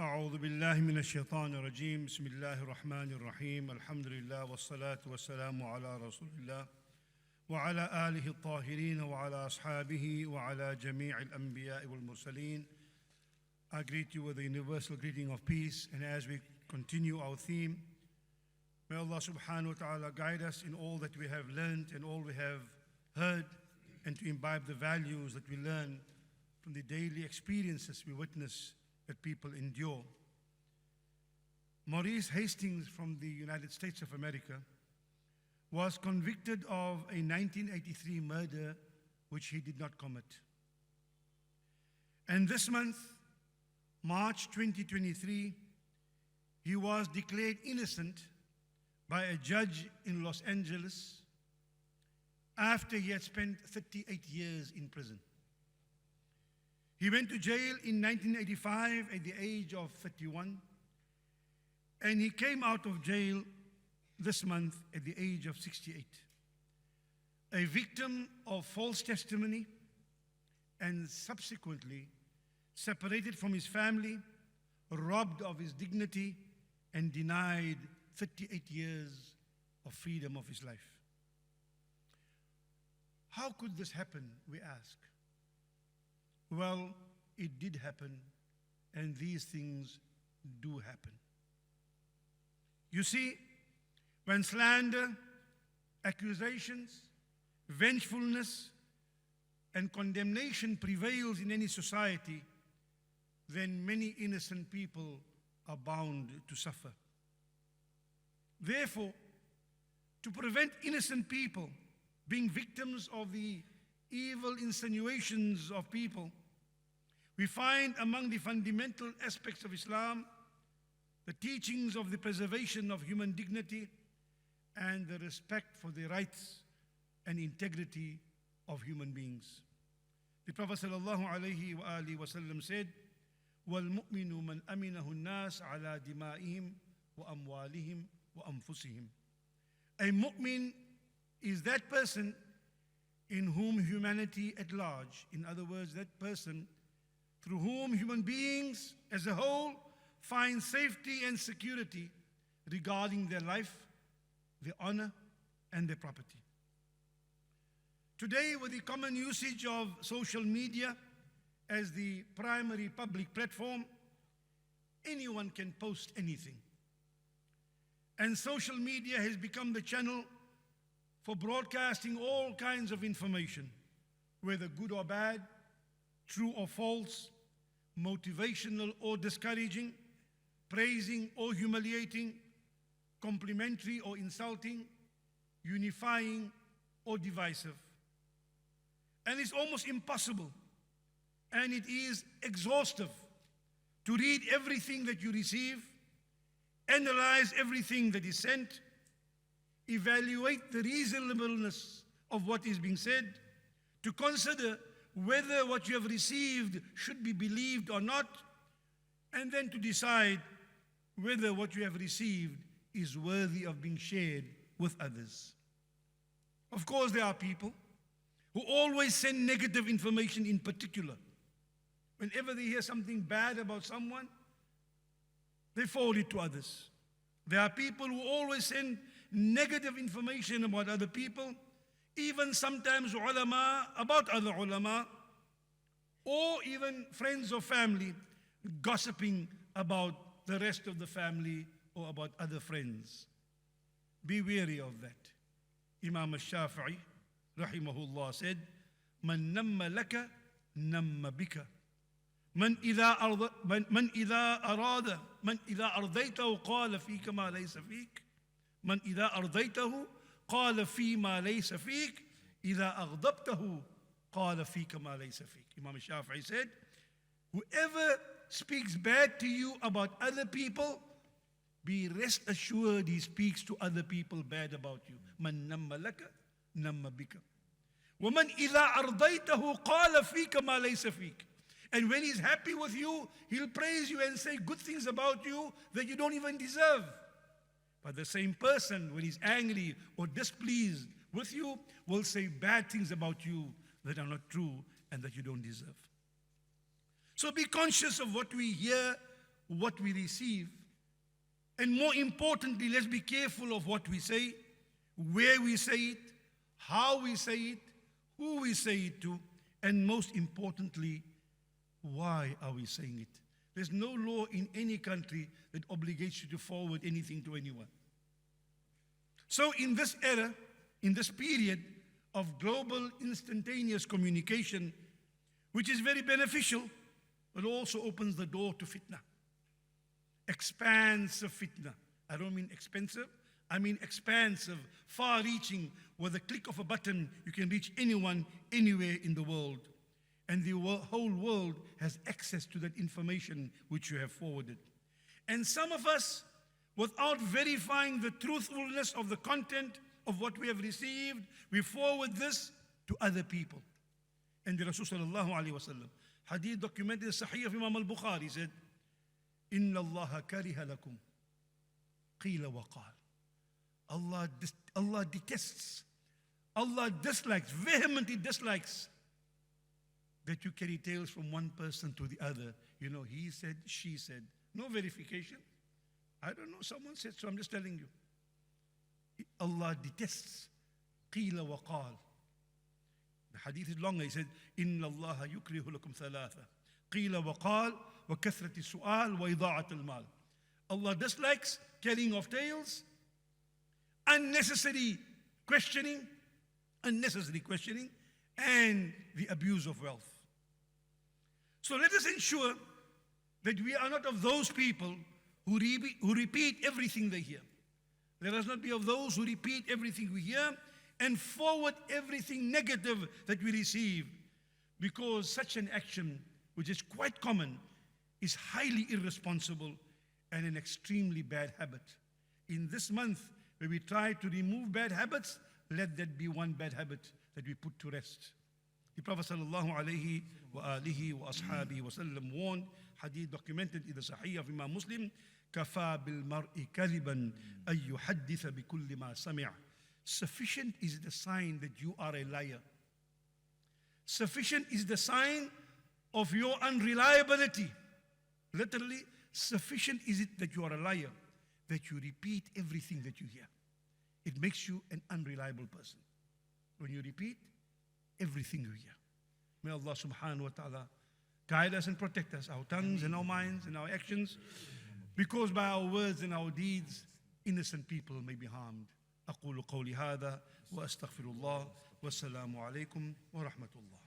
أعوذ بالله من الشيطان الرجيم بسم الله الرحمن الرحيم الحمد لله والصلاة والسلام على رسول الله وعلى آله الطاهرين وعلى أصحابه وعلى جميع الأنبياء والمرسلين. I greet you with the universal greeting of peace, and as we continue our theme, may Allah subhanahu wa ta'ala guide us in all that we have learned and all we have heard, and to imbibe the values that we learn from the daily experiences we witness that people endure. Maurice Hastings from the United States of America was convicted of a 1983 murder which he did not commit. And this month, March 2023, he was declared innocent by a judge in Los Angeles after he had spent 38 years in prison. He went to jail in 1985 at the age of 31, and he came out of jail this month at the age of 68. A victim of false testimony and subsequently separated from his family, robbed of his dignity, and denied 38 years of freedom of his life. How could this happen, we ask? Well, it did happen, and these things do happen. You see, when slander, accusations, vengefulness, and condemnation prevails in any society, then many innocent people are bound to suffer. Therefore, to prevent innocent people being victims of the evil insinuations of people, we find among the fundamental aspects of Islam the teachings of the preservation of human dignity and the respect for the rights and integrity of human beings. The Prophet ﷺ said, وَالْمُؤْمِنُ مَنْ أَمِنَهُ النَّاسِ عَلَى دِمَائِهِمْ وَأَمْوَالِهِمْ وَأَنفُسِهِمْ. A mu'min is that person in whom humanity at large, in other words, that person through whom human beings as a whole find safety and security regarding their life, their honor, and their property. Today, with the common usage of social media as the primary public platform, anyone can post anything. And social media has become the channel for broadcasting all kinds of information, whether good or bad, true or false, motivational or discouraging, praising or humiliating, complimentary or insulting, unifying or divisive. And it's almost impossible, and it is exhaustive to read everything that you receive, analyze everything that is sent, evaluate the reasonableness of what is being said, to consider whether what you have received should be believed or not, and then to decide whether what you have received is worthy of being shared with others. Of course, there are people who always send negative information in particular. Whenever they hear something bad about someone, they forward it to others. There are people who always send negative information about other people, even sometimes ulama about other ulama, or even friends or family gossiping about the rest of the family or about other friends. Be wary of that. Imam al-Shafi'i rahimahullah said, "Man namma laka namma bika. من إذا أرضيته قال فيك ما ليس فيك من إذا أرضيته قال في ما ليس فيك إذا أغضبته قال فيك ما ليس فيك." Imam Shafi'i said, whoever speaks bad to you about other people, be rest assured he speaks to other people bad about you. من نم لك نم بك ومن إذا أرضيته قال فيك ما ليس فيك. And when he's happy with you, he'll praise you and say good things about you that you don't even deserve. But the same person, when he's angry or displeased with you, will say bad things about you that are not true and that you don't deserve. So be conscious of what we hear what we receive. And more importantly, let's be careful of what we say, where we say it, how we say it, who we say it to, and most importantly, why are we saying it? There's no law in any country that obligates you to forward anything to anyone. So in this era, in this period of global instantaneous communication, which is very beneficial, but also opens the door to fitna. Expansive fitna. I don't mean expensive, I mean expansive, far-reaching. With a click of a button, you can reach anyone, anywhere in the world. And the whole world has access to that information which you have forwarded. And some of us, without verifying the truthfulness of the content of what we have received, we forward this to other people. And the Rasul sallallahu alayhi wa sallam, hadith documented in Sahih of Imam al-Bukhari, said, Inna Allah kariha lakum qila wa qal. Allah detests, Allah dislikes, vehemently dislikes that you carry tales from one person to the other. You know, he said, she said. No verification. I don't know, someone said, so I'm just telling you. Allah detests qila wa qal. The hadith is longer. He said, Inna Allah yukrihu lakum thalatha. Qila wa qal wa kathrati su'al wa ida'at al-mal. Allah dislikes carrying of tales, unnecessary questioning, and the abuse of wealth. So let us ensure that we are not of those people who repeat everything they hear. Let us not be of those who repeat everything we hear and forward everything negative that we receive, because such an action, which is quite common, is highly irresponsible and an extremely bad habit. In this month, where we try to remove bad habits, let that be one bad habit that we put to rest. The Prophet sallallahu alayhi wa alihi wa ashabihi wa sallam warned, hadith documented in the Sahih of Imam Muslim, كَفَى بِالْمَرْءِ كَذِبًا أَن يُحَدِّثَ بِكُلِّ مَا سَمِعَ. Sufficient is the sign that you are a liar. Sufficient is the sign of your unreliability. Literally, sufficient is it that you are a liar, that you repeat everything that you hear. It makes you an unreliable person when you repeat everything you hear. May Allah subhanahu wa ta'ala guide us and protect us, our tongues and our minds and our actions, because by our words and our deeds, innocent people may be harmed. أقول قولي هذا وأستغفر الله والسلام عليكم ورحمة الله.